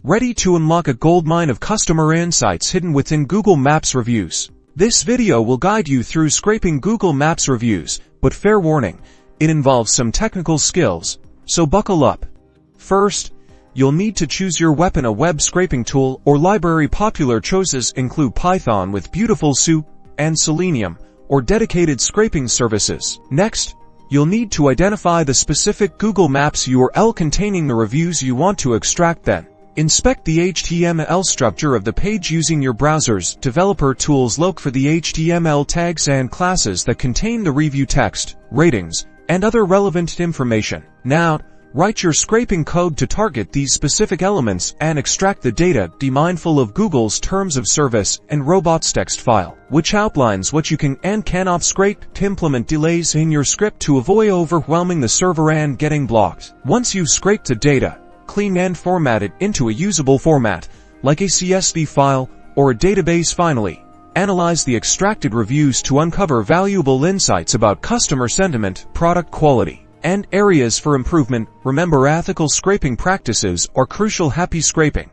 Ready to unlock a goldmine of customer insights hidden within Google Maps reviews. This video will guide you through scraping Google Maps reviews, but fair warning, it involves some technical skills, so buckle up. First, you'll need to choose your weapon. A web scraping tool or library. Popular choices include Python with Beautiful Soup and Selenium, or dedicated scraping services. Next, you'll need to identify the specific Google Maps URL containing the reviews you want to extract. Then, inspect the HTML structure of the page using your browser's developer tools. Look for the HTML tags and classes that contain the review text, ratings, and other relevant information. Now, write your scraping code to target these specific elements and extract the data. Be mindful of Google's terms of service and robots text file, which outlines what you can and cannot scrape. To implement delays in your script to avoid overwhelming the server and getting blocked. Once you've scraped the data, clean and format it into a usable format, like a CSV file or a database. Finally, analyze the extracted reviews to uncover valuable insights about customer sentiment, product quality, and areas for improvement. Remember, ethical scraping practices are crucial. Happy scraping!